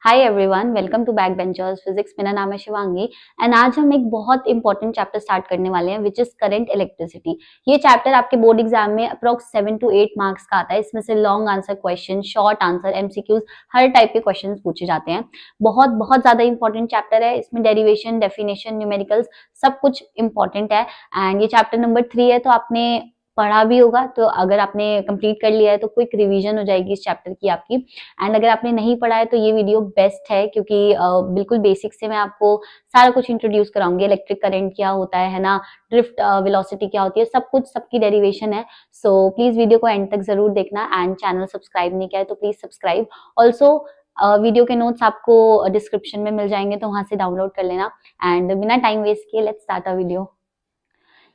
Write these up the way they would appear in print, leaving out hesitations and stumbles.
Hi everyone, welcome to back benchers physics. मेरा नाम है शिवांगी एंड आज हम एक बहुत इंपॉर्टेंट चैप्टर स्टार्ट करने वाले हैं विच इज करंट इलेक्ट्रिसिटी। ये चैप्टर आपके बोर्ड एग्जाम में अप्रोक्स 7 to 8 मार्क्स का आता है। इसमें से long answer question, short answer, MCQs, हर टाइप के क्वेश्चन पूछे जाते हैं। बहुत बहुत ज्यादा इंपॉर्टेंट चैप्टर है। इसमें डेरिवेशन, डेफिनेशन, न्यूमेरिकल्स सब कुछ इंपॉर्टेंट है एंड ये चैप्टर नंबर 3 है। तो आपने पढ़ा भी होगा, तो अगर आपने कंप्लीट कर लिया है तो क्विक रिवीजन हो जाएगी इस चैप्टर की आपकी। एंड अगर आपने नहीं पढ़ा है तो ये वीडियो बेस्ट है, क्योंकि बिल्कुल बेसिक से मैं आपको सारा कुछ इंट्रोड्यूस कराऊंगी। इलेक्ट्रिक करंट क्या होता है ना, ड्रिफ्ट वेलोसिटी क्या होती है, सब कुछ, सबकी डेरिवेशन है। सो प्लीज वीडियो को एंड तक जरूर देखना एंड चैनल सब्सक्राइब नहीं किया है तो प्लीज सब्सक्राइब। ऑल्सो वीडियो के नोट्स आपको डिस्क्रिप्शन में मिल जाएंगे, तो वहां से डाउनलोड कर लेना। एंड बिना टाइम वेस्ट किए लेट्स स्टार्ट अ वीडियो।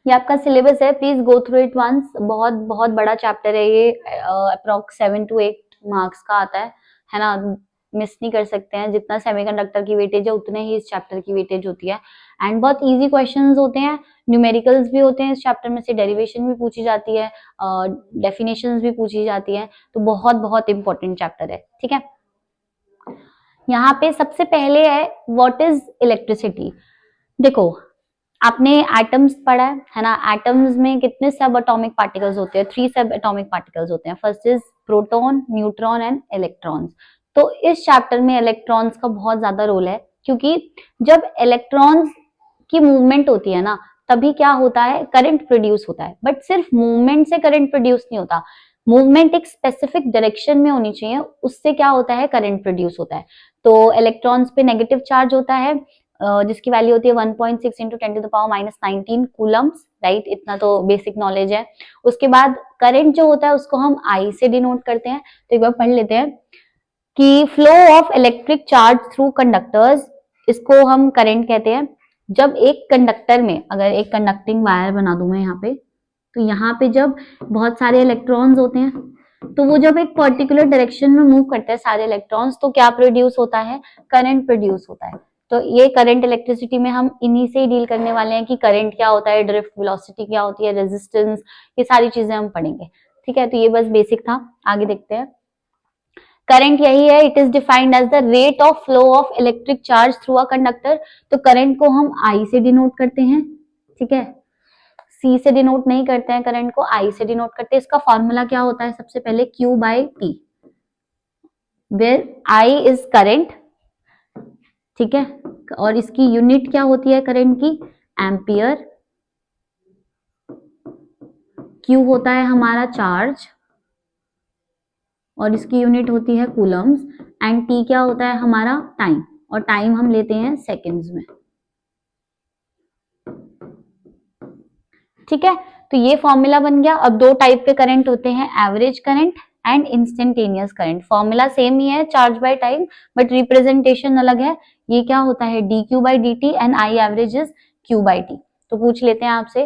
ये आपका सिलेबस है, please go through it once. बहुत बहुत बड़ा चैप्टर है ये, अप्रोक्स 7 to 8 मार्क्स का आता है ना। मिस नहीं कर सकते हैं। जितना सेमीकंडक्टर की वेटेज है उतने ही इस चैप्टर की वेटेज होती है एंड बहुत इजी क्वेश्चंस होते हैं। न्यूमेरिकल्स भी होते हैं इस चैप्टर में से, डेरिवेशन भी पूछी जाती है, डेफिनेशंस भी पूछी जाती है। तो बहुत बहुत इंपॉर्टेंट चैप्टर है, ठीक है। यहाँ पे सबसे पहले है व्हाट इज इलेक्ट्रिसिटी। देखो, आपने एटम्स पढ़ा है ना। एटम्स में कितने सब एटॉमिक पार्टिकल्स होते हैं? 3 सब एटॉमिक पार्टिकल्स होते हैं। First is proton, neutron and electrons. तो इस चैप्टर में इलेक्ट्रॉन्स का बहुत ज्यादा रोल है, क्योंकि जब इलेक्ट्रॉन्स की मूवमेंट होती है ना, तभी क्या होता है, करंट प्रोड्यूस होता है। बट सिर्फ मूवमेंट से करंट प्रोड्यूस नहीं होता, मूवमेंट एक स्पेसिफिक डायरेक्शन में होनी चाहिए, उससे क्या होता है, करंट प्रोड्यूस होता है। तो इलेक्ट्रॉन्स पे नेगेटिव चार्ज होता है, जिसकी वैल्यू होती है 1.6 इंटू 10⁻⁻19 कूलम्स, राइट। इतना तो बेसिक नॉलेज है। उसके बाद करंट जो होता है उसको हम आई से डिनोट करते हैं। तो एक बार पढ़ लेते हैं कि flow of electric charge through conductors, इसको हम करंट कहते हैं। जब एक कंडक्टर में, अगर एक कंडक्टिंग वायर बना दूं मैं यहाँ पे, तो यहाँ पे जब बहुत सारे इलेक्ट्रॉन्स होते हैं, तो वो जब एक पर्टिकुलर डायरेक्शन में मूव करते हैं सारे इलेक्ट्रॉन्स, तो क्या प्रोड्यूस होता है, करंट प्रोड्यूस होता है। तो ये करंट इलेक्ट्रिसिटी में हम इन्हीं से ही डील करने वाले हैं कि करंट क्या होता है, ड्रिफ्ट वेलोसिटी क्या होती है, रेजिस्टेंस, ये सारी चीजें हम पढ़ेंगे, ठीक है। तो ये बस बेसिक था, आगे देखते हैं। करंट यही है, it is defined as the rate of flow of electric charge through a conductor. तो करंट को हम आई से डिनोट करते हैं, ठीक है। सी से डिनोट नहीं करते हैं, करंट को आई से डिनोट करते हैं। इसका फॉर्मूला क्या होता है, सबसे पहले Q by T, where I is current, ठीक है। और इसकी यूनिट क्या होती है करंट की, एम्पियर। Q होता है हमारा चार्ज और इसकी यूनिट होती है कूलम्स। एंड T क्या होता है हमारा, टाइम, और टाइम हम लेते हैं सेकेंड्स में, ठीक है। तो ये फॉर्मूला बन गया। अब दो टाइप के करंट होते हैं, average current and instantaneous current. Formula same ही है, charge by time, but representation अलग है। ये क्या होता है, dq by dt and I average is q by t। तो पूछ लेते हैं आपसे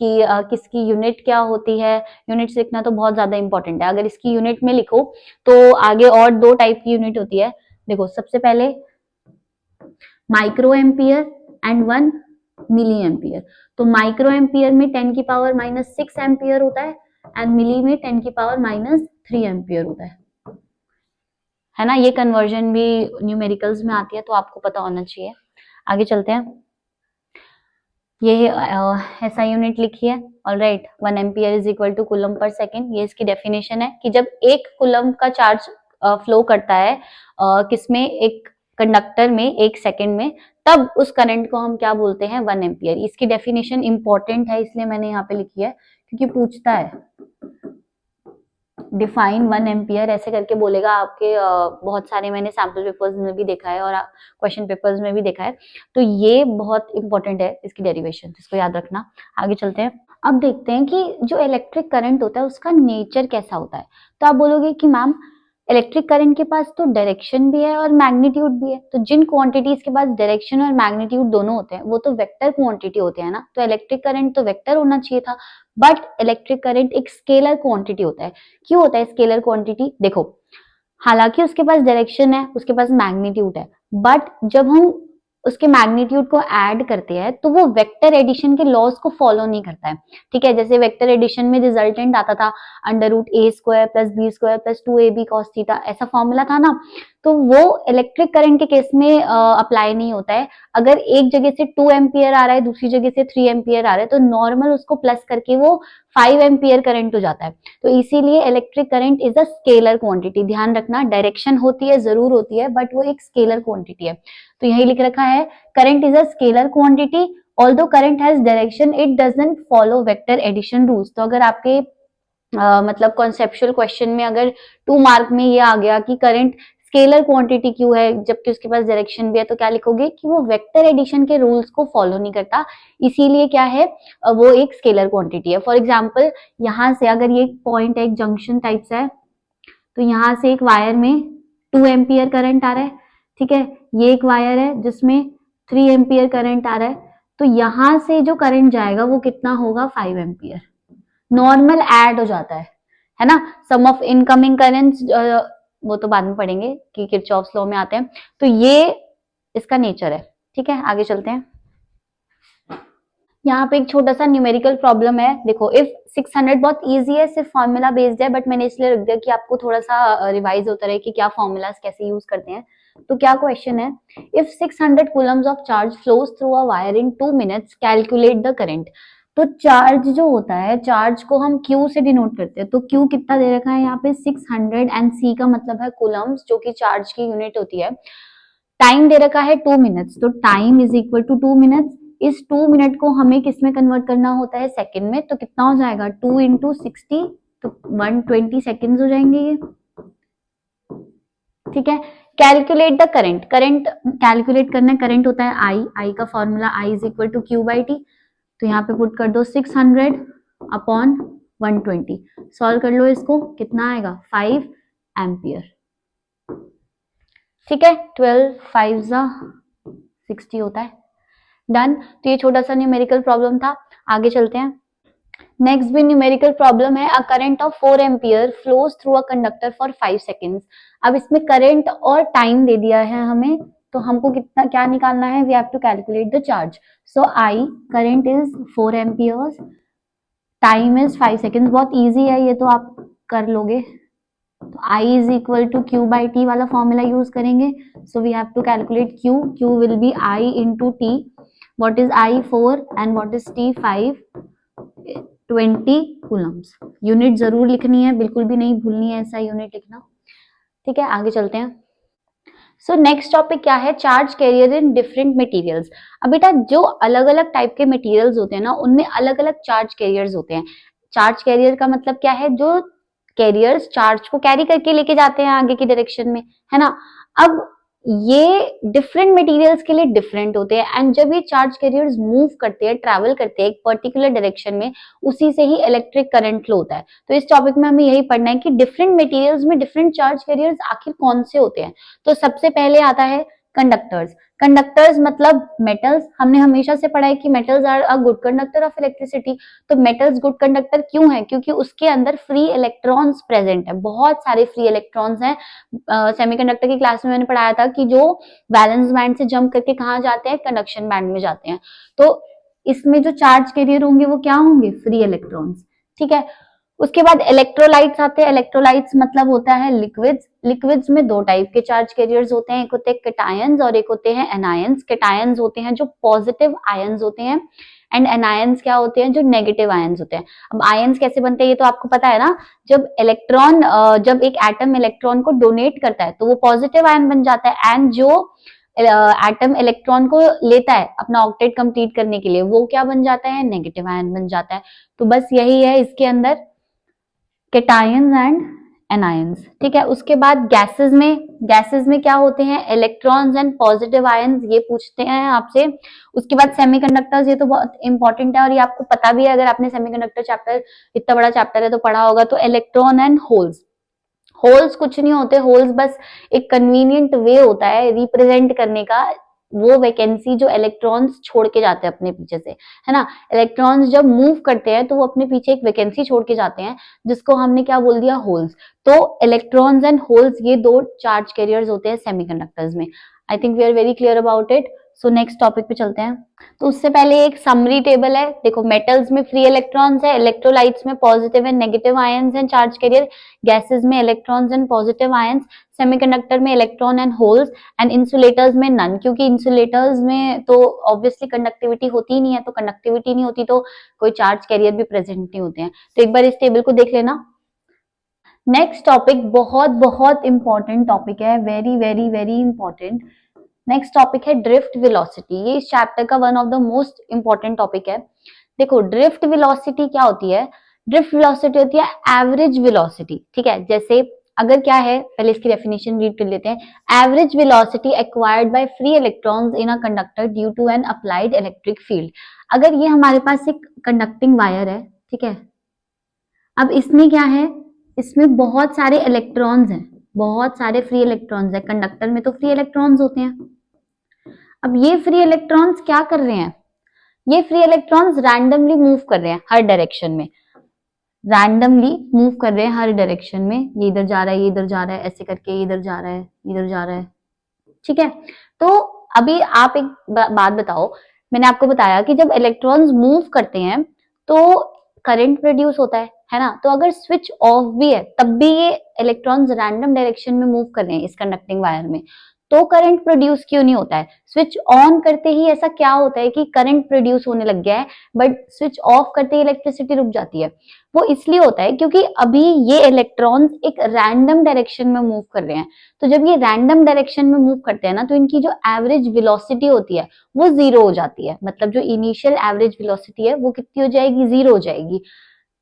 कि किसकी यूनिट क्या होती है। यूनिट लिखना तो बहुत ज्यादा इंपॉर्टेंट है। अगर इसकी यूनिट में लिखो तो आगे और दो टाइप की यूनिट होती है। देखो, सबसे पहले micro ampere and 1 milli ampere. तो माइक्रो एम्पियर में 10⁻⁻6 एम्पियर होता है एंड मिली में 10⁻⁻3 एम्पियर होता है ना। ये कन्वर्जन भी न्यूमेरिकल्स में आती है, तो आपको पता होना चाहिए। आगे चलते हैं। ये ऐसा यूनिट लिखी है, alright. 1 ampere is equal to coulomb per second. ये इसकी डेफिनेशन है कि जब एक कूलम का चार्ज फ्लो करता है किसमें, एक कंडक्टर में, 1 सेकेंड में, तब उस करंट को हम क्या बोलते हैं, 1 एम्पियर। इसकी डेफिनेशन इंपॉर्टेंट है, इसलिए मैंने यहाँ पे लिखी है, क्योंकि पूछता है डिफाइन 1 एम्पियर, ऐसे करके बोलेगा आपके। बहुत सारे मैंने सैम्पल पेपर्स में भी देखा है और क्वेश्चन पेपर्स में भी देखा है। तो ये बहुत इंपॉर्टेंट है, इसकी डेरिवेशन, इसको याद रखना। आगे चलते हैं। अब देखते हैं कि जो इलेक्ट्रिक करंट होता है उसका नेचर कैसा होता है। तो आप बोलोगे कि मैम इलेक्ट्रिक करंट के पास तो डायरेक्शन भी है और मैग्नीट्यूड भी है। तो जिन क्वांटिटीज के पास डायरेक्शन और मैग्नीट्यूड दोनों होते हैं वो तो वेक्टर क्वांटिटी होते हैं ना। तो इलेक्ट्रिक करंट तो वेक्टर होना चाहिए था, बट इलेक्ट्रिक करंट एक स्केलर क्वांटिटी होता है। क्यों होता है स्केलर क्वांटिटी, देखो, हालांकि उसके पास डायरेक्शन है, उसके पास मैग्नीट्यूड है, बट जब हम उसके मैग्नीट्यूड को ऐड करते हैं तो वो वेक्टर एडिशन के लॉज को फॉलो नहीं करता है, ठीक है। जैसे वेक्टर एडिशन में रिजल्टेंट आता था √a² + b² + 2ab cos theta, ऐसा फॉर्मूला था ना। तो वो इलेक्ट्रिक करंट के केस में अप्लाई नहीं होता है। अगर एक जगह से 2 एम्पियर आ रहा है, दूसरी जगह से 3 एम्पियर आ रहा है, तो नॉर्मल उसको प्लस करके वो 5 एम्पियर करंट हो जाता है। तो इसीलिए electric current is a scalar quantity. ध्यान रखना, डायरेक्शन होती है, जरूर होती है, बट वो एक स्केलर क्वांटिटी है। तो यही लिख रखा है, current is a scalar quantity, although current has direction it doesn't follow vector addition rules. तो अगर आपके मतलब कॉन्सेप्चुअल क्वेश्चन में अगर 2 मार्क में ये आ गया कि करंट स्केलर क्वांटिटी क्यों है जबकि उसके पास डायरेक्शन भी है, तो क्या लिखोगे कि वो वेक्टर एडिशन के रूल्स को फॉलो नहीं करता, इसीलिए क्या है, वो एक स्केलर क्वांटिटी है। फॉर एग्जांपल, यहां से अगर ये पॉइंट है, एक जंक्शन टाइप से है, तो यहां से एक वायर में 2 एम्पियर करंट आ रहा है, ठीक है। ये एक वायर है जिसमें 3 एम्पियर करंट आ रहा है, तो यहां से जो करंट जाएगा वो कितना होगा, 5 एम्पियर। नॉर्मल ऐड हो जाता है ना। सम ऑफ इनकमिंग करेंट्स, वो तो बाद में पढ़ेंगे कि किरचॉफ्स लॉ में आते हैं। तो ये इसका नेचर है, ठीक है। आगे चलते हैं। यहाँ पे एक छोटा सा न्यूमेरिकल प्रॉब्लम है। देखो, इफ 600 बहुत इजी है, सिर्फ फॉर्मूला बेस्ड है, बट मैंने इसलिए रख दिया कि आपको थोड़ा सा रिवाइज होता रहे कि क्या फॉर्मूलाज कैसे यूज करते हैं। तो क्या क्वेश्चन है, if 600 Coulomb's of charge flows through a wire in 2 minutes calculate the current. तो चार्ज जो होता है, चार्ज को हम Q से डिनोट करते हैं। तो Q कितना दे रखा है यहाँ पे, 600, एंड C का मतलब है कूलम्स, जो कि चार्ज की यूनिट होती है। टाइम दे रखा है 2 मिनट्स, तो time is equal to 2 minutes. इस 2 मिनट को हमें किस में कन्वर्ट करना होता है, सेकंड में। तो कितना हो जाएगा, 2 इंटू 60, तो 120 सेकेंड्स हो जाएंगे ये, ठीक है। Calculate the current, current calculate करना है, करंट होता है आई का formula I is equal to Q by T. तो यहाँ पे पुट कर दो 600 अपॉन 120, सॉल्व कर लो इसको, कितना आएगा, 5 एम्पियर, ठीक है। 12 5 60 होता है, डन। तो ये छोटा सा न्यूमेरिकल प्रॉब्लम था। आगे चलते हैं। नेक्स्ट भी न्यूमेरिकल प्रॉब्लम है, अ current of 4 ampere flows through a conductor for 5 seconds. अब इसमें करंट और टाइम दे दिया है हमें, तो हमको कितना क्या निकालना है, we have to calculate the charge. So I current is 4 amperes, time is 5 seconds. बहुत इजी है ये, तो आप कर लोगे। तो I is equal to Q by T वाला फॉर्मूला यूज करेंगे। So we have to calculate Q, Q will be I into T. What is I, 4, and what is T, 5, 20 coulombs. Unit जरूर लिखनी है, बिल्कुल भी नहीं भूलनी है ऐसा यूनिट लिखना, ठीक है। आगे चलते हैं। सो नेक्स्ट टॉपिक क्या है, charge carrier in different materials. अब बेटा, जो अलग अलग टाइप के मटेरियल्स होते हैं ना, उनमें अलग अलग चार्ज कैरियर्स होते हैं। चार्ज कैरियर का मतलब क्या है, जो कैरियर्स चार्ज को कैरी करके लेके जाते हैं आगे की डायरेक्शन में, है ना। अब ये डिफरेंट मटेरियल्स के लिए डिफरेंट होते हैं, एंड जब ये चार्ज कैरियर्स मूव करते हैं, ट्रैवल करते हैं एक पर्टिकुलर डायरेक्शन में, उसी से ही इलेक्ट्रिक करंट फ्लो होता है। तो इस टॉपिक में हमें यही पढ़ना है कि डिफरेंट मटेरियल्स में डिफरेंट चार्ज कैरियर्स आखिर कौन से होते हैं। तो सबसे पहले आता है कंडक्टर्स। कंडक्टर्स मतलब मेटल्स। हमने हमेशा से पढ़ा है कि metals are a good conductor of electricity. तो मेटल्स गुड कंडक्टर क्यों है, क्योंकि उसके अंदर फ्री इलेक्ट्रॉन्स प्रेजेंट है, बहुत सारे फ्री इलेक्ट्रॉन्स हैं। सेमीकंडक्टर की क्लास में मैंने पढ़ाया था कि जो वैलेंस बैंड से जंप करके कहाँ जाते हैं, कंडक्शन बैंड में जाते हैं। तो इसमें जो चार्ज कैरियर होंगे वो क्या होंगे, फ्री इलेक्ट्रॉन्स, ठीक है। उसके बाद इलेक्ट्रोलाइट्स आते हैं। इलेक्ट्रोलाइट्स मतलब होता है लिक्विड्स। लिक्विड्स में 2 टाइप के चार्ज कैरियर्स होते हैं, एक होते हैं कैटायंस और एक होते हैं एनायंस। कैटायंस होते हैं जो पॉजिटिव आयंस होते हैं, एंड एनायंस क्या होते हैं, जो नेगेटिव आयंस होते हैं। अब आयंस कैसे बनते हैं ये तो आपको पता है ना। जब इलेक्ट्रॉन, जब एक एटम इलेक्ट्रॉन को डोनेट करता है तो वो पॉजिटिव आयन बन जाता है, एंड जो एटम इलेक्ट्रॉन को लेता है अपना ऑक्टेट कंप्लीट करने के लिए, वो क्या बन जाता है, नेगेटिव आयन बन जाता है। तो बस यही है इसके अंदर, कैटायंस एंड एनायंस, ठीक है। उसके बाद गैसेस में क्या होते हैं, इलेक्ट्रॉन्स एंड पॉजिटिव आयंस, ये पूछते हैं आपसे। उसके बाद सेमीकंडक्टर्स, ये तो बहुत इंपॉर्टेंट है और ये आपको पता भी है, अगर आपने सेमीकंडक्टर चैप्टर, इतना बड़ा चैप्टर है तो पढ़ा होगा। तो इलेक्ट्रॉन एंड होल्स। होल्स कुछ नहीं होते, होल्स बस एक कन्वीनियंट वे होता है रिप्रेजेंट करने का, वो वैकेंसी जो इलेक्ट्रॉन्स छोड़ के जाते हैं अपने पीछे से, है ना। इलेक्ट्रॉन्स जब मूव करते हैं तो वो अपने पीछे एक वैकेंसी छोड़ के जाते हैं, जिसको हमने क्या बोल दिया, होल्स। तो इलेक्ट्रॉन्स एंड होल्स, ये 2 चार्ज कैरियर्स होते हैं सेमीकंडक्टर्स में। I think we are very clear about it. So next topic पे चलते हैं। तो उससे पहले एक समरी टेबल है। देखो, मेटल्स में फ्री इलेक्ट्रॉन्स है, इलेक्ट्रोलाइट्स में positive and negative ions and charge carrier, gases में electrons and positive ions, semiconductor में electron and holes, and insulators में नन, क्योंकि इंसुलेटर्स में तो ऑब्वियसली कंडक्टिविटी होती ही नहीं है, तो कंडक्टिविटी नहीं होती तो कोई चार्ज कैरियर भी प्रेजेंट नहीं होते हैं। तो एक बार इस टेबल को देख लेना। नेक्स्ट टॉपिक बहुत बहुत इंपॉर्टेंट टॉपिक है, very very very important. Next topic है ड्रिफ्ट वेलोसिटी। ये इस चैप्टर का one of the most important topic है। देखो, ड्रिफ्ट वेलोसिटी क्या होती है? ड्रिफ्ट वेलोसिटी होती है एवरेज वेलोसिटी, ठीक है। जैसे अगर क्या है, पहले इसकी डेफिनेशन रीड कर लेते हैं। Average velocity acquired by free electrons in a conductor due to an applied electric field. अगर ये हमारे पास एक कंडक्टिंग वायर है, ठीक है, अब इसमें क्या है, इसमें बहुत सारे इलेक्ट्रॉन्स हैं, बहुत सारे फ्री इलेक्ट्रॉन्स हैं। कंडक्टर में तो फ्री इलेक्ट्रॉन्स होते हैं। अब ये फ्री इलेक्ट्रॉन्स क्या कर रहे हैं? ये फ्री इलेक्ट्रॉन्स रैंडमली मूव कर रहे हैं हर डायरेक्शन में, रैंडमली मूव कर रहे हैं हर डायरेक्शन में। ये इधर जा रहा है, ये इधर जा रहा है, ऐसे करके इधर जा रहा है, इधर जा रहा है, ठीक है। तो अभी आप एक बात बताओ, मैंने आपको बताया कि जब इलेक्ट्रॉन्स मूव करते हैं तो करंट प्रोड्यूस होता है ना। तो अगर स्विच ऑफ भी है तब भी ये इलेक्ट्रॉन्स रैंडम डायरेक्शन में मूव कर रहे हैं इस कंडक्टिंग वायर में, तो करंट प्रोड्यूस क्यों नहीं होता है? स्विच ऑन करते ही ऐसा क्या होता है कि करंट प्रोड्यूस होने लग गया है, बट स्विच ऑफ करते ही इलेक्ट्रिसिटी रुक जाती है? वो इसलिए होता है क्योंकि अभी ये इलेक्ट्रॉन्स एक रैंडम डायरेक्शन में मूव कर रहे हैं। तो जब ये रैंडम डायरेक्शन में मूव करते हैं ना, तो इनकी जो एवरेज वेलोसिटी होती है वो जीरो हो जाती है। मतलब जो इनिशियल एवरेज वेलोसिटी है वो कितनी हो जाएगी? जीरो हो जाएगी।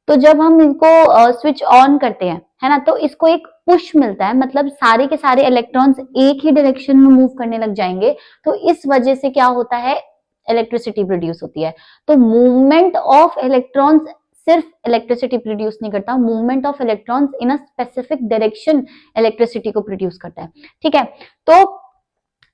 तो जब हम इनको स्विच ऑन करते हैं, है ना, तो इसको एक पुश मिलता है, मतलब सारे के सारे इलेक्ट्रॉन्स एक ही डायरेक्शन में मूव करने लग जाएंगे। तो इस वजह से क्या होता है? इलेक्ट्रिसिटी प्रोड्यूस होती है। तो मूवमेंट ऑफ इलेक्ट्रॉन्स सिर्फ इलेक्ट्रिसिटी प्रोड्यूस नहीं करता, movement of electrons in a specific direction electricity को प्रोड्यूस करता है, ठीक है। तो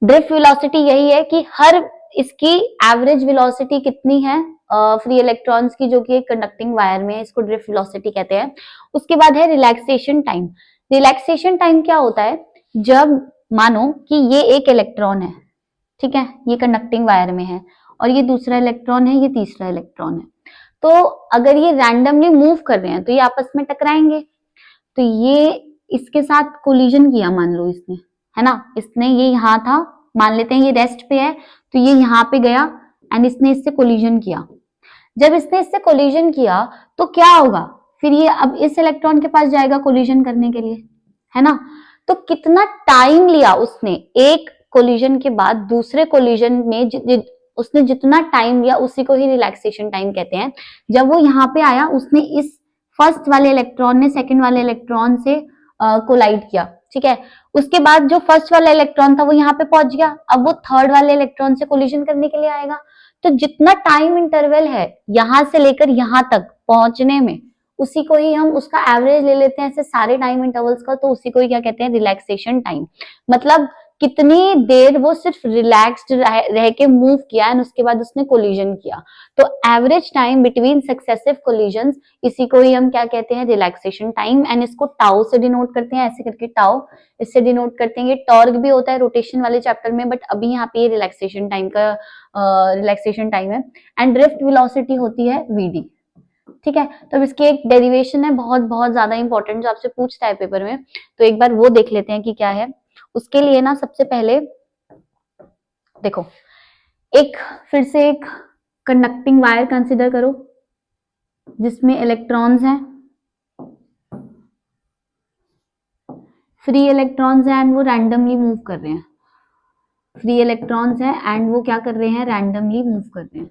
ड्रिफ्ट वेलोसिटी यही है कि हर इसकी एवरेज वेलोसिटी कितनी है फ्री इलेक्ट्रॉन्स की, जो कि एक कंडक्टिंग वायर में है, इसको ड्रिफ्ट वेलोसिटी कहते हैं। उसके बाद है रिलैक्सेशन टाइम। रिलैक्सेशन टाइम क्या होता है? जब मानो कि ये एक इलेक्ट्रॉन है, ठीक है, ये कंडक्टिंग वायर में है, और ये दूसरा इलेक्ट्रॉन है, ये तीसरा इलेक्ट्रॉन है। तो अगर ये रैंडमली मूव कर रहे हैं तो ये आपस में टकराएंगे। तो ये इसके साथ कोलिजन किया, मान लो इसने, है ना, इसने ये यहाँ था, मान लेते हैं ये रेस्ट पे है, तो ये यहाँ पे गया एंड इसने इससे कोलिजन किया। जब इसने इससे कोलिजन किया तो क्या होगा? फिर ये अब इस इलेक्ट्रॉन के पास जाएगा कोलिजन करने के लिए, है ना। तो कितना टाइम लिया उसने एक कोलिजन के बाद दूसरे कोलिजन में, उसने जितना टाइम लिया उसी को ही रिलैक्सेशन टाइम कहते हैं। जब वो यहाँ पे आया, उसने इस फर्स्ट वाले इलेक्ट्रॉन ने सेकंड वाले इलेक्ट्रॉन से कोलाइड किया, ठीक है। उसके बाद जो फर्स्ट वाला इलेक्ट्रॉन था वो यहाँ पे पहुंच गया, अब वो थर्ड वाले इलेक्ट्रॉन से कोलिजन करने के लिए आएगा। तो जितना टाइम इंटरवल है यहां से लेकर यहां तक पहुंचने में, उसी को ही हम उसका एवरेज ले लेते हैं ऐसे सारे टाइम इंटरवल्स का, तो उसी को ही क्या कहते हैं? Relaxation time. मतलब कितनी देर वो सिर्फ रिलैक्स्ड रह के मूव किया एंड उसके बाद उसने कोलिजन किया। तो average time between successive collisions, इसी को ही हम क्या कहते हैं? Relaxation time. एंड इसको टाउ से डिनोट करते हैं, ऐसे करके टाउ इससे डिनोट करते हैं। ये टॉर्क भी होता है रोटेशन वाले चैप्टर में, बट अभी यहाँ पे रिलैक्सेशन टाइम का रिलैक्सेशन टाइम है। एंड ड्रिफ्ट वेलोसिटी होती है वीडी, ठीक है। तो अब इसकी एक डेरिवेशन है बहुत बहुत ज्यादा इंपॉर्टेंट, जो आपसे पूछता है पेपर में, तो एक बार वो देख लेते हैं कि क्या है। उसके लिए ना सबसे पहले देखो, एक फिर से एक कंडक्टिंग वायर कंसीडर करो जिसमें इलेक्ट्रॉन्स हैं, फ्री इलेक्ट्रॉन्स हैं एंड वो रैंडमली मूव कर रहे हैं। फ्री इलेक्ट्रॉन्स हैं एंड वो क्या कर रहे हैं? रैंडमली मूव कर रहे हैं।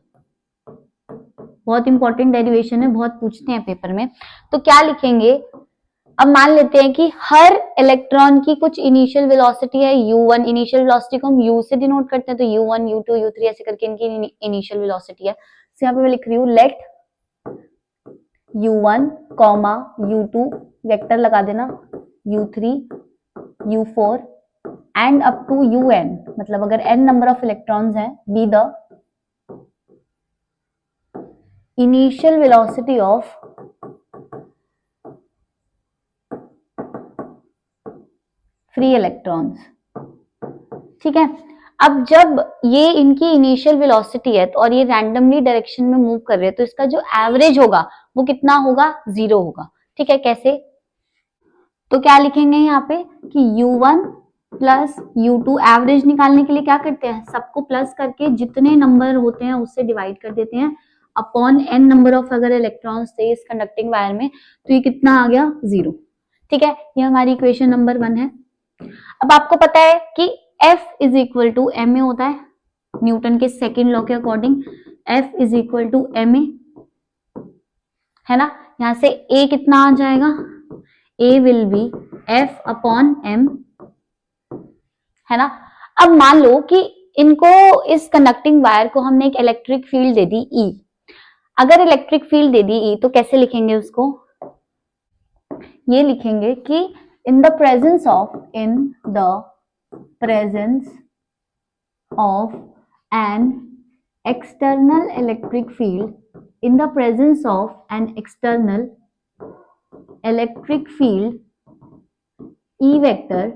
बहुत इंपॉर्टेंट डेरिवेशन है, बहुत पूछते हैं पेपर में। तो क्या लिखेंगे? अब मान लेते हैं कि हर इलेक्ट्रॉन की कुछ इनिशियल वेलोसिटी है u1। इनिशियल वेलोसिटी को हम u से डिनोट करते हैं, तो u1 u2 u3 ऐसे करके इनकी इनिशियल वेलोसिटी है। तो यहाँ पे मैं लिख रही हूँ लेट u1, u2, वेक्टर लगा देना u3, u4 and up to un, मतलब अगर n नंबर ऑफ इलेक्ट्रॉन्स हैं, be the initial velocity of free electrons, ठीक है। अब जब ये इनकी इनिशियल वेलोसिटी है और ये रैंडमली डायरेक्शन में मूव कर रहे हैं, तो इसका जो एवरेज होगा वो कितना होगा, 0 होगा। ठीक है, कैसे? तो क्या लिखेंगे यहाँ पे कि u1 प्लस u2, एवरेज निकालने के लिए क्या करते हैं, सबको प्लस करके जितने नंबर होते हैं उससे डिवाइड कर देते हैं अपॉन n नंबर ऑफ अगर इलेक्ट्रॉन्स थे इस कंडक्टिंग वायर में, तो ये कितना आ गया, 0। ठीक है, ये हमारी इक्वेशन नंबर 1 है। अब आपको पता है कि F is equal to M A होता है, न्यूटन के सेकेंड लॉ के according F is equal to M A, है ना। यहां से A कितना आ जाएगा, A will be F upon M, है ना। अब मान लो कि इनको, इस कंडक्टिंग वायर को हमने एक इलेक्ट्रिक फील्ड दे दी E। अगर इलेक्ट्रिक फील्ड दे दी E तो कैसे लिखेंगे उसको, ये लिखेंगे कि in the presence of an external electric field, in the presence of an external electric field E vector,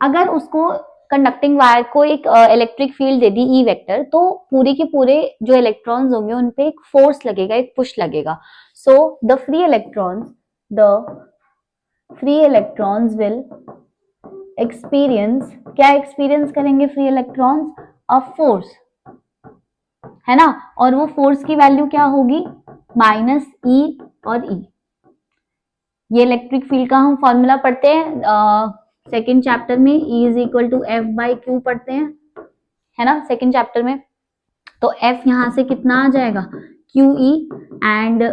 अगर उसको कंडक्टिंग वायर को एक इलेक्ट्रिक फील्ड दे दी E वेक्टर, तो पूरे के पूरे जो इलेक्ट्रॉन्स होंगे उन पे एक फोर्स लगेगा, एक पुश लगेगा। So the free electrons will experience, क्या एक्सपीरियंस करेंगे फ्री इलेक्ट्रॉन्स, अ फोर्स, है ना। और वो फोर्स की वैल्यू क्या होगी, माइनस E और E। ये इलेक्ट्रिक फील्ड का हम फॉर्मूला पढ़ते हैं सेकेंड चैप्टर में, E is equal to F by Q पढ़ते हैं, है ना, सेकेंड चैप्टर में। तो F यहां से कितना आ जाएगा, क्यू ई, एंड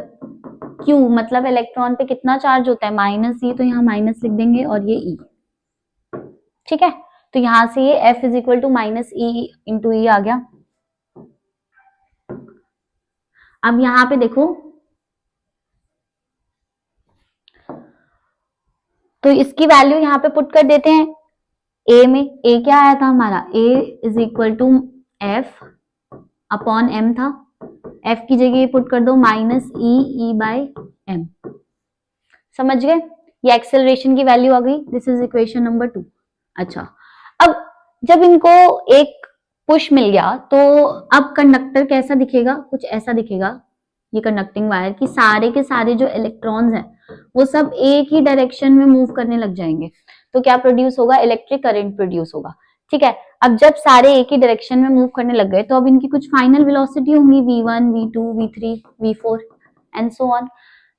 Q मतलब इलेक्ट्रॉन पे कितना चार्ज होता है, माइनस E, तो यहाँ माइनस लिख देंगे और ये E। ठीक है, तो यहां से ये F is equal to minus e into e आ गया। अब यहां पे देखो, तो इसकी वैल्यू यहाँ पे पुट कर देते हैं ए में। ए क्या आया था हमारा, a is equal to f upon m था, एफ की जगह पुट कर दो माइनस ई बाय एम। समझ गए, ये एक्सेलरेशन की वैल्यू आ गई। This is equation number 2। अच्छा, अब जब इनको एक पुश मिल गया तो अब कंडक्टर कैसा दिखेगा, कुछ ऐसा दिखेगा, ये कंडक्टिंग वायर की सारे के सारे जो इलेक्ट्रॉन्स हैं वो सब एक ही डायरेक्शन में मूव करने लग जाएंगे। तो क्या प्रोड्यूस होगा, इलेक्ट्रिक करंट प्रोड्यूस होगा। ठीक है, अब जब सारे एक ही डायरेक्शन में मूव करने लग गए तो अब इनकी कुछ फाइनल वेलोसिटी होंगी, v1 v2 v3 v4 and so on.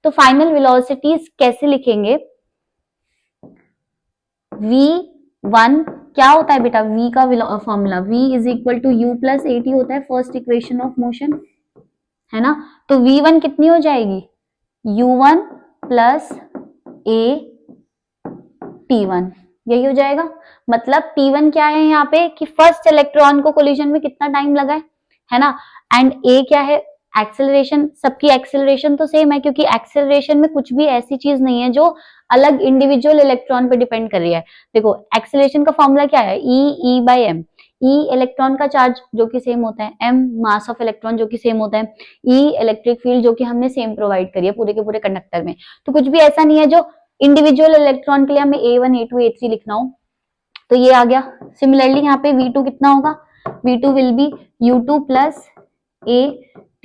तो फाइनल वेलोसिटीज कैसे लिखेंगे, v1 क्या होता है बेटा, v का formula v is equal to u plus A T होता है, फर्स्ट इक्वेशन ऑफ मोशन, है ना। तो v1 कितनी हो जाएगी, u1 प्लस a t1, यही हो जाएगा। मतलब t1 क्या है यहाँ पे कि फर्स्ट इलेक्ट्रॉन को कोलिजन में कितना टाइम लगा है ना। एंड a क्या है, एक्सेलरेशन, सबकी एक्सेलरेशन तो सेम है क्योंकि एक्सेलरेशन में कुछ भी ऐसी चीज नहीं है जो अलग इंडिविजुअल इलेक्ट्रॉन पे डिपेंड कर रही है। देखो एक्सेलरेशन का फॉर्मूला क्या है, ई बाई एम। ई इलेक्ट्रॉन का चार्ज जो कि सेम होता है, एम मास ऑफ इलेक्ट्रॉन जो कि सेम होता है, ई इलेक्ट्रिक फील्ड जो कि हमने सेम प्रोवाइड करी है पूरे के पूरे कंडक्टर में। तो कुछ भी ऐसा नहीं है जो इंडिविजुअल इलेक्ट्रॉन के लिए हमें A1 A2 A3 लिखना हो। तो ये आ गया। सिमिलरली यहाँ पे V2 कितना होगा, V2 will be U2 plus A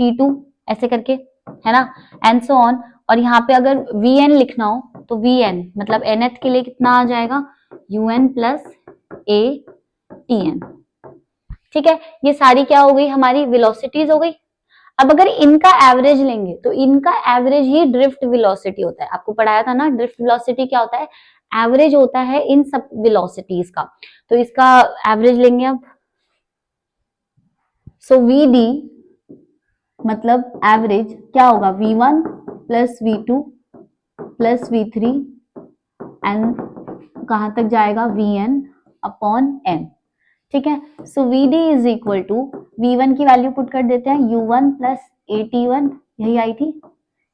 T2 ऐसे करके, है ना, एंड सो ऑन। और यहाँ पे अगर Vn लिखना हो तो Vn मतलब nth के लिए कितना आ जाएगा, Un प्लस A Tn। ठीक है, ये सारी क्या हो गई, हमारी वेलोसिटीज हो गई। अब अगर इनका एवरेज लेंगे तो इनका एवरेज ही ड्रिफ्ट वेलोसिटी होता है। आपको पढ़ाया था ना, ड्रिफ्ट वेलोसिटी क्या होता है, एवरेज होता है इन सब वेलोसिटीज का। तो इसका एवरेज लेंगे अब। सो Vd मतलब एवरेज क्या होगा, V1 plus V2 plus V3 and कहां तक जाएगा, Vn अपॉन n। ठीक है, so Vd is equal to, V1 की वैल्यू पुट कर देते हैं U1 प्लस AT1, यही आई थी,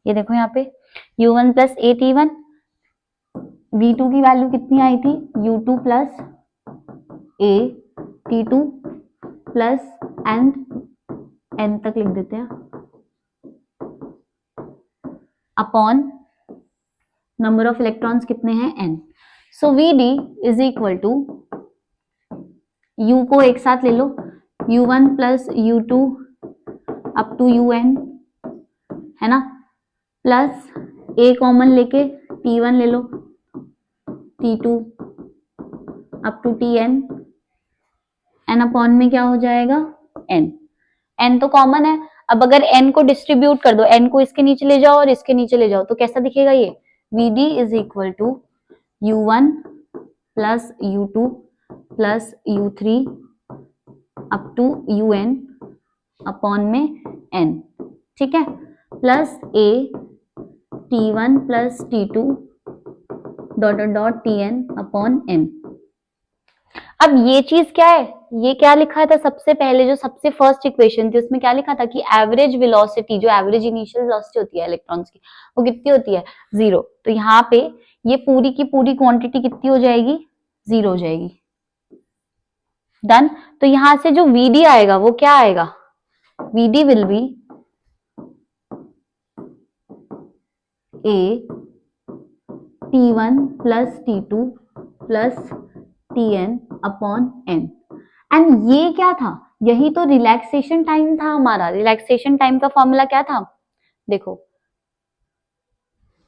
ये देखो यहाँ पे U1 प्लस AT1। V2 की वैल्यू कितनी आई थी, U2 plus AT2 plus and n तक लिख देते हैं अपॉन नंबर ऑफ इलेक्ट्रॉन्स कितने हैं n। So Vd is equal to u को एक साथ ले लो, u1 plus u2 up to un, है ना, प्लस a कॉमन लेके t1 ले लो, t2 up to tn, n upon में क्या हो जाएगा n, n तो कॉमन है। अब अगर n को डिस्ट्रीब्यूट कर दो, n को इसके नीचे ले जाओ और इसके नीचे ले जाओ, तो कैसा दिखेगा ये, vd is equal to u1 plus u2 plus u3 up to un upon में n, ठीक है, plus a t1 plus t2 dot dot dot tn upon n। अब ये चीज क्या है, ये क्या लिखा था सबसे पहले, जो सबसे फर्स्ट इक्वेशन थी उसमें क्या लिखा था कि एवरेज वेलोसिटी, जो एवरेज इनिशियल वेलोसिटी होती है इलेक्ट्रॉन्स की, वो कितनी होती है, 0। तो यहाँ पे ये पूरी की पूरी क्वांटिटी कितनी हो जाएगी, 0 हो जाएगी। डन। तो यहां से जो vd आएगा वो क्या आएगा, vd will B a t1 plus t2 plus tn upon n। And ये क्या था, यही तो रिलैक्सेशन टाइम था हमारा। रिलैक्सेशन टाइम का फॉर्मूला क्या था, देखो,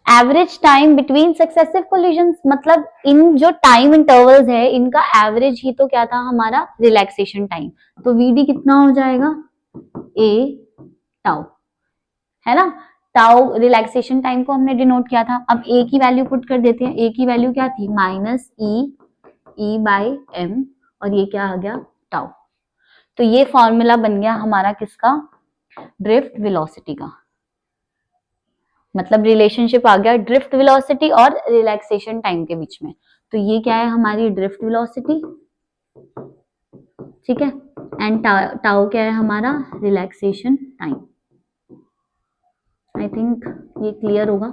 average time between successive collisions, मतलब इन जो टाइम इंटरवल्स है इनका एवरेज ही तो क्या था हमारा, रिलैक्सेशन टाइम। तो vd कितना हो जाएगा, a टाउ, है ना, टाउ रिलैक्सेशन टाइम को हमने डिनोट किया था। अब a की वैल्यू पुट कर देते हैं, a की वैल्यू क्या थी, माइनस e बाई m, और ये क्या आ गया, टाउ। तो ये फॉर्मूला बन गया हमारा किसका, ड्रिफ्ट वेलोसिटी का, मतलब रिलेशनशिप आ गया ड्रिफ्ट वेलोसिटी और रिलैक्सेशन टाइम के बीच में। तो ये क्या है हमारी ड्रिफ्ट वेलोसिटी, ठीक है, एंड टाउ क्या है हमारा, रिलैक्सेशन टाइम। आई थिंक ये क्लियर होगा।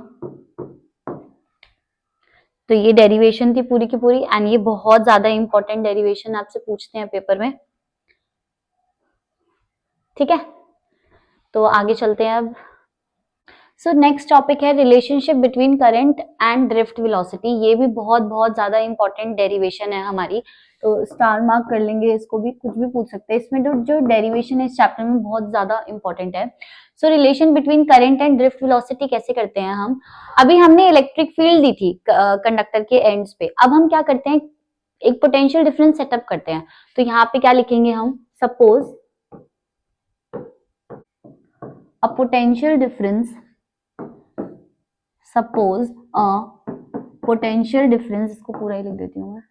तो ये डेरिवेशन थी पूरी की पूरी, एंड ये बहुत ज्यादा इंपॉर्टेंट डेरिवेशन आपसे पूछते हैं पेपर में, ठीक है। तो आगे चलते हैं अब। सो नेक्स्ट टॉपिक है relationship between current and drift velocity. ये भी बहुत बहुत ज्यादा इंपॉर्टेंट डेरिवेशन है हमारी, तो स्टार मार्क कर लेंगे इसको भी, कुछ भी पूछ सकते हैं इसमें। जो डेरिवेशन है इस चैप्टर में बहुत ज्यादा इंपॉर्टेंट है। सो relation between current and drift velocity कैसे करते हैं हम, अभी हमने इलेक्ट्रिक फील्ड दी थी कंडक्टर के एंड्स पे, अब हम क्या करते हैं, एक पोटेंशियल डिफरेंस सेटअप करते हैं। तो यहाँ पे क्या लिखेंगे हम, suppose a potential difference, suppose a potential difference, इसको पूरा ही लिख देती हूँ मैं,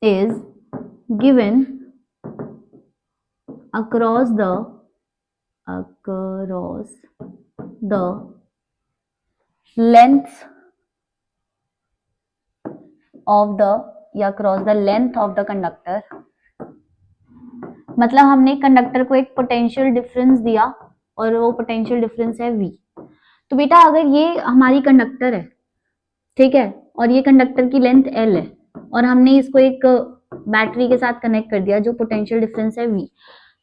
is given across the length of the, या across the length of the conductor, मतलब हमने कंडक्टर को एक पोटेंशियल डिफरेंस दिया और वो पोटेंशियल डिफरेंस है v। तो बेटा अगर ये हमारी कंडक्टर है, ठीक है, और ये कंडक्टर की लेंथ l है, और हमने इसको एक बैटरी के साथ कनेक्ट कर दिया जो पोटेंशियल डिफरेंस है v,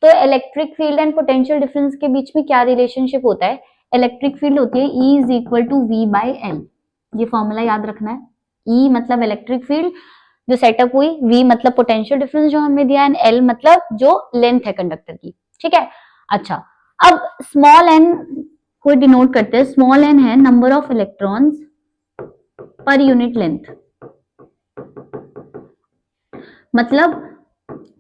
तो electric field and potential difference के बीच में क्या रिलेशनशिप होता है, इलेक्ट्रिक फील्ड होती है E is equal to V by L. ये फॉर्मूला याद रखना है, E मतलब इलेक्ट्रिक फील्ड जो सेटअप हुई, V मतलब पोटेंशियल डिफरेंस जो हमने दिया, एंड L मतलब जो लेंथ है कंडक्टर की, ठीक है। अच्छा, अब स्मॉल n को डिनोट करते हैं, स्मॉल n है number of electrons per unit length, मतलब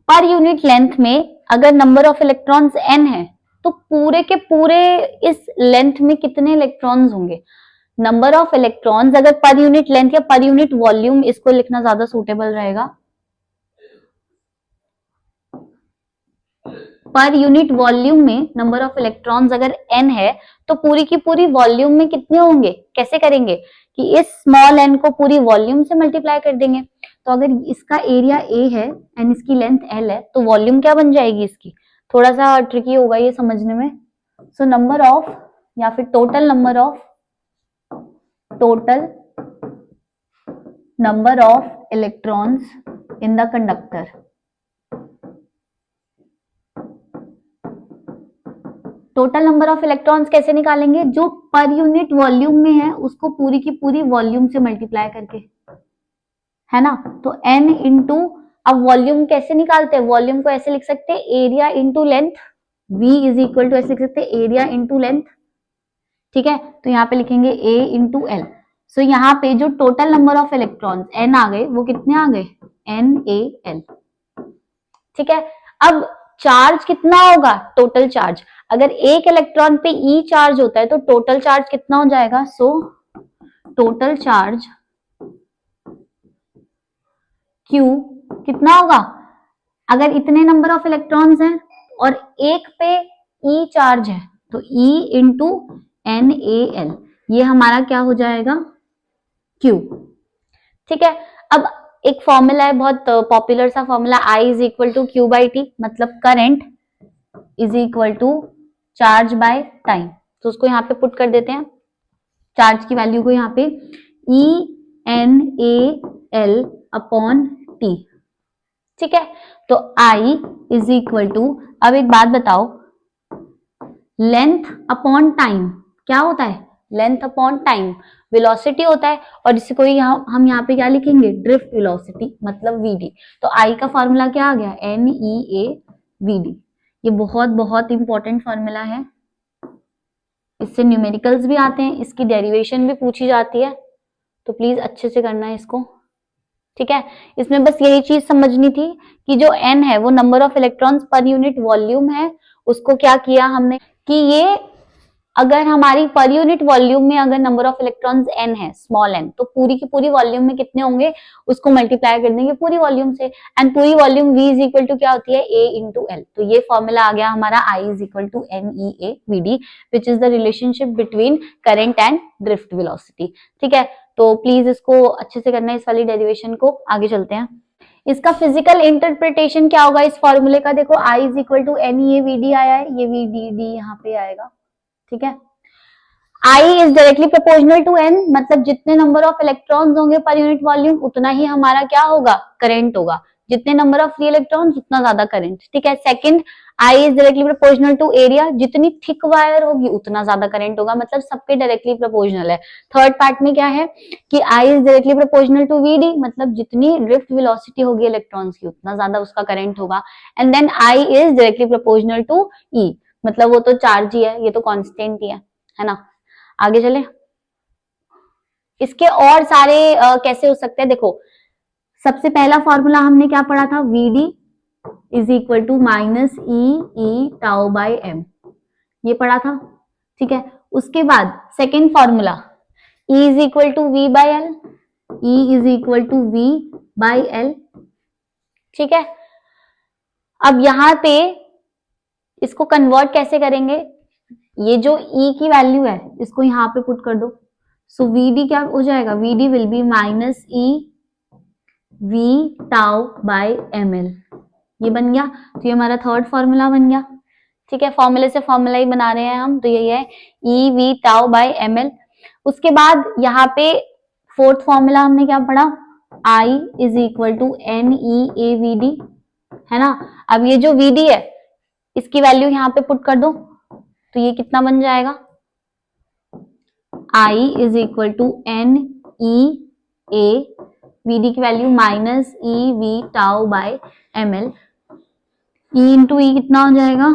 पर यूनिट लेंथ में अगर नंबर ऑफ इलेक्ट्रॉन्स n है तो पूरे के पूरे इस लेंथ में कितने इलेक्ट्रॉन्स होंगे, नंबर ऑफ इलेक्ट्रॉन्स अगर पर यूनिट लेंथ या पर यूनिट वॉल्यूम, इसको लिखना ज्यादा सूटेबल रहेगा, पर यूनिट वॉल्यूम में नंबर ऑफ इलेक्ट्रॉन्स अगर n है तो पूरी की पूरी वॉल्यूम में कितने होंगे, कैसे करेंगे कि इस स्मॉल n को पूरी वॉल्यूम से मल्टीप्लाई कर देंगे। तो अगर इसका एरिया a है एंड इसकी लेंथ l है तो वॉल्यूम क्या बन जाएगी इसकी, थोड़ा सा ट्रिकी होगा ये समझने में। सो नंबर ऑफ, या फिर total number of electrons in the conductor total number of electrons कैसे निकालेंगे? जो पर यूनिट वॉल्यूम में है उसको पूरी की पूरी वॉल्यूम से मल्टीप्लाई करके, है ना। तो n इंटू, अब वॉल्यूम कैसे निकालते हैं? वॉल्यूम को ऐसे लिख सकते हैं area into length, v is equal to ऐसे लिख सकते हैं एरिया इंटू लेंथ, ठीक है। तो यहाँ पे लिखेंगे a इंटू एल। सो यहाँ पे जो total number of electrons n आ गए वो कितने आ गए? NaL, ठीक है। अब चार्ज कितना होगा? टोटल चार्ज, अगर एक इलेक्ट्रॉन पे E चार्ज होता है तो टोटल चार्ज कितना हो जाएगा? सो टोटल चार्ज Q कितना होगा? अगर इतने नंबर ऑफ इलेक्ट्रॉन्स हैं और एक पे E चार्ज है तो E इंटू NaL, ये हमारा क्या हो जाएगा? Q, ठीक है। अब एक फॉर्मूला है, बहुत पॉपुलर सा formula, I is equal to Q by t, मतलब current is equal to charge by time. तो उसको यहाँ पे पुट कर देते हैं, चार्ज की वैल्यू को यहाँ पे E-N-A-L अपॉन टी, ठीक है। तो I इज इक्वल टू, अब एक बात बताओ, लेंथ अपॉन टाइम क्या होता है? लेंथ अपॉन टाइम वेलोसिटी होता है, और इसे कोई हम यहाँ पे क्या लिखेंगे? ड्रिफ्ट वेलोसिटी, मतलब वीडी। तो आई का फॉर्मूला क्या आ गया? NeA/Vd। ये बहुत बहुत इंपॉर्टेंट फॉर्मूला है, इससे न्यूमेरिकल्स भी आते हैं, इसकी डेरिवेशन भी पूछी जाती है, तो प्लीज अच्छे से करना है इसको, ठीक है। इसमें बस यही चीज समझनी थी कि जो n है वो number of electrons per unit volume है, उसको क्या किया हमने कि ये अगर हमारी पर यूनिट वॉल्यूम में अगर नंबर ऑफ इलेक्ट्रॉन्स n है, स्मॉल n, तो पूरी की पूरी वॉल्यूम में कितने होंगे उसको मल्टीप्लाई कर देंगे पूरी वॉल्यूम से, एंड पूरी volume v is equal to क्या होती है? a into L. तो ये फॉर्मूला आ गया हमारा I is equal to NeA/Vd, which is the relationship between current and drift velocity, ठीक है। तो प्लीज इसको अच्छे से करना है, इस वाली डेरिवेशन को। आगे चलते हैं, इसका फिजिकल इंटरप्रिटेशन क्या होगा इस फॉर्मूले का? देखो I is equal to NeA/Vd आया है, ये VDD यहाँ पे आएगा, ठीक है। I is directly proportional to n, मतलब जितने नंबर ऑफ इलेक्ट्रॉन्स होंगे पर यूनिट वॉल्यूम उतना ही हमारा क्या होगा? करंट होगा। जितने नंबर ऑफ फ्री इलेक्ट्रॉन्स उतना ज्यादा करंट, ठीक है। Second, I is directly proportional to area, जितनी थिक वायर होगी उतना ज्यादा करंट होगा, मतलब सबके डायरेक्टली प्रोपोर्शनल है। थर्ड पार्ट में क्या है कि I is directly proportional to Vd, मतलब जितनी ड्रिफ्ट वेलोसिटी होगी इलेक्ट्रॉन्स की उतना ज्यादा उसका करंट होगा। And then I is directly proportional to E, मतलब वो तो चार्ज ही है, ये तो कांस्टेंट ही है ना। आगे चले, इसके और सारे कैसे हो सकते हैं? देखो, सबसे पहला फॉर्मूला हमने क्या पढ़ा था? Vd is equal to minus E tau by M, ये पढ़ा था, ठीक है। उसके बाद second formula E is equal to V by L, E is equal to V by L, ठीक है। अब यहां पे इसको कन्वर्ट कैसे करेंगे? ये जो E की वैल्यू है इसको यहाँ पे पुट कर दो, सो Vd क्या हो जाएगा? Vd will be minus E V tau by M L, ये बन गया। तो ये हमारा थर्ड फॉर्मूला बन गया, ठीक है। फॉर्मूले से फॉर्मूला ही बना रहे हैं हम, तो यही है E we tau by M L. उसके बाद यहाँ पे फोर्थ फॉर्मूला हमने क्या पढ़ा? I is equal to NeA/Vd, है ना। अब ये जो Vd है इसकी वैल्यू यहाँ पे पुट कर दो, तो ये कितना बन जाएगा? I is equal to NeA/Vd की value minus E V tau by M l, e into e कितना हो जाएगा?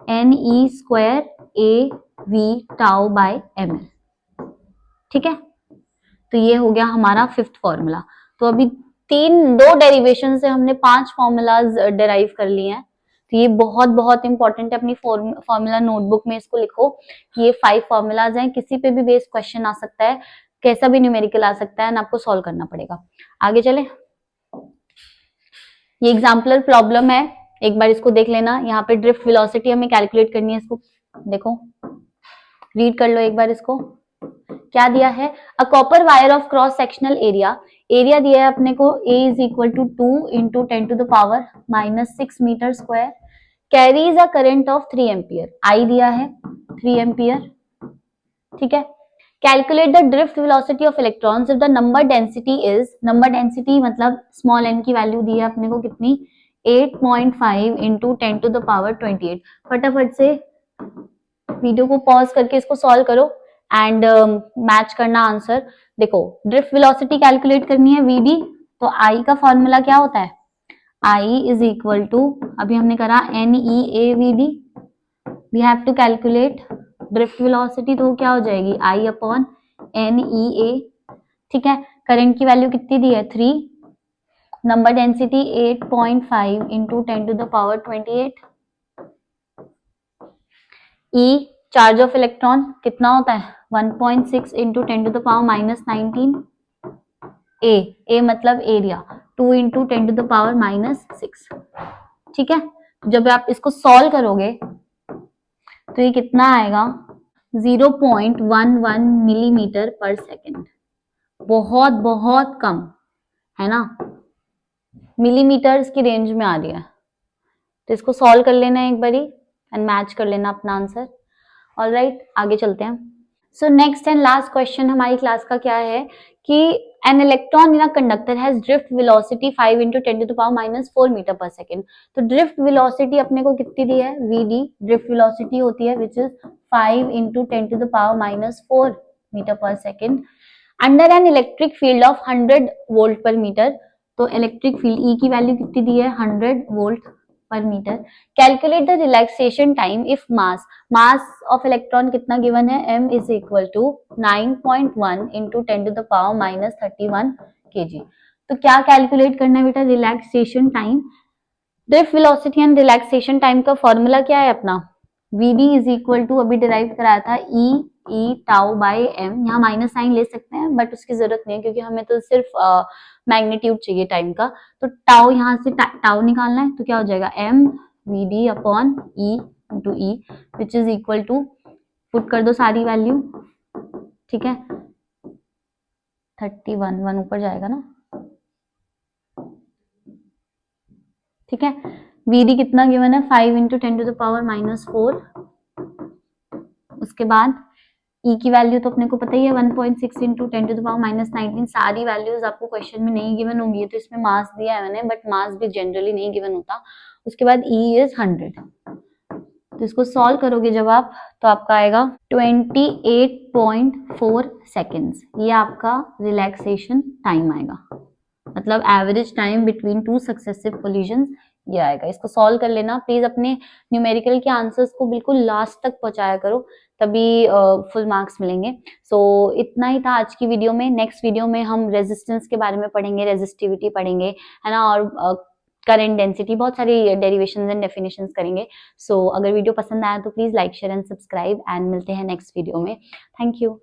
NE square AV tau by M l, ठीक है। तो ये हो गया हमारा फिफ्थ फॉर्मूला। तो अभी दो डेरिवेशन से हमने 5 फॉर्मूलाज डेराइव कर लिए हैं, तो ये बहुत बहुत इंपॉर्टेंट है। अपनी फॉर्मूला नोटबुक में इसको लिखो कि ये 5 फॉर्मूलाज हैं, किसी पे भी बेस्ड क्वेश्चन आ सकता है, कैसा भी न्यूमेरिकल आ सकता है, ना आपको सॉल्व करना पड़ेगा। आगे चले, ये एग्जाम्पलर प्रॉब्लम है, एक बार इसको देख लेना। यहाँ पे ड्रिफ्ट वेलोसिटी हमें कैलकुलेट करनी है, इसको देखो, रीड कर लो एक बार इसको। क्या दिया है? A copper wire of cross sectional area, area दिया है अपने को A is equal to 2 into 10 to the power minus 6 metre square, carries a current of 3 ampere, I दिया है 3 एम्पियर, ठीक है। Calculate the drift velocity of electrons if the number density is, number density मतलब small n की value दी है अपने को कितनी? 8.5 इंटू 10 टू द पावर 28। फटाफट से वीडियो को पॉज करके इसको सॉल्व करो एंड मैच करना आंसर। देखो ड्रिफ्ट वेलोसिटी कैलकुलेट करनी है वीडी, तो आई का फॉर्मूला क्या होता है, आई इज इक्वल टू, अभी हमने करा N E A V D, we have to calculate drift velocity, तो क्या हो जाएगी आई अपॉन एन ई ए। ठीक है, करंट की वैल्यू कितनी दी है 3, number density 8.5 into 10 to the power 28, E charge of electron कितना होता है 1.6 into 10 to the power minus 19, A मतलब area 2 into 10 to the power minus 6। ठीक है, जब आप इसको सॉल्व करोगे तो ये कितना आएगा 0.11 मिलीमीटर पर सेकेंड, बहुत बहुत कम है ना, मिलीमीटर्स की रेंज में आ रही है। तो इसको सॉल्व कर लेना एक बारी एंड मैच कर लेना अपना आंसर। ऑलराइट, आगे चलते हैं। So next and last question हमारी क्लास का क्या है कि an electron in a conductor has drift velocity 5 into 10 to the power minus 4 metre पर सेकेंड। तो ड्रिफ्ट वेलोसिटी अपने को कितनी दी है वीडी, ड्रिफ्ट वेलोसिटी होती है which is 5 into 10 to the power minus 4 metre पर second under an electric field of 100 volt per metre. तो इलेक्ट्रिक फील्ड ई की वैल्यू कितनी दी है 100 volt per metre. Calculate the relaxation time if mass of electron कितना given है m is equal to 9.1 into 10 to the power minus 31 kg। तो क्या calculate करना है बेटा relaxation time, drift velocity and relaxation time का फॉर्मूला क्या है अपना vd इज इक्वल टू, अभी डिराइव कराया था ई टाउ बाय एम, यहाँ माइनस साइन ले सकते हैं बट उसकी जरूरत नहीं है क्योंकि हमें तो सिर्फ मैग्नीट्यूड चाहिए टाइम का। तो टाउ यहाँ से टाउ निकालना है तो क्या हो जाएगा M V D upon E into E which is equal to, put कर दो सारी वैल्यू। ठीक है 31 1 ऊपर जाएगा ना। ठीक है, वीडी कितना गिवन है 5 into 10 to the power minus 4, उसके बाद ई की वैल्यू तो अपने को पता ही है 1.6 into 10 to the power minus 19। सारी वैल्यूज आपको क्वेश्चन में नहीं गिवन होंगी, तो इसमें मास दिया है मैंने बट मास भी जनरली नहीं गिवन होता। उसके बाद ई इज 100, तो इसको सॉल्व करोगे जब आप तो आपका आएगा 28.4 सेकेंड्स, ये आपका रिलैक्सेशन टाइम आएगा, मतलब average time between two successive collision ये आएगा। इसको सॉल्व कर लेना प्लीज, अपने न्यूमेरिकल के आंसर्स को बिल्कुल लास्ट तक पहुंचाया करो तभी फुल मार्क्स मिलेंगे। सो इतना ही था आज की वीडियो में। नेक्स्ट वीडियो में हम रेजिस्टेंस के बारे में पढ़ेंगे, रेजिस्टिविटी पढ़ेंगे है ना, और करंट डेंसिटी, बहुत सारी डेरिवेशंस एंड डेफिनेशंस करेंगे। सो अगर वीडियो पसंद आया तो please like share and subscribe and मिलते हैं नेक्स्ट वीडियो में। Thank you.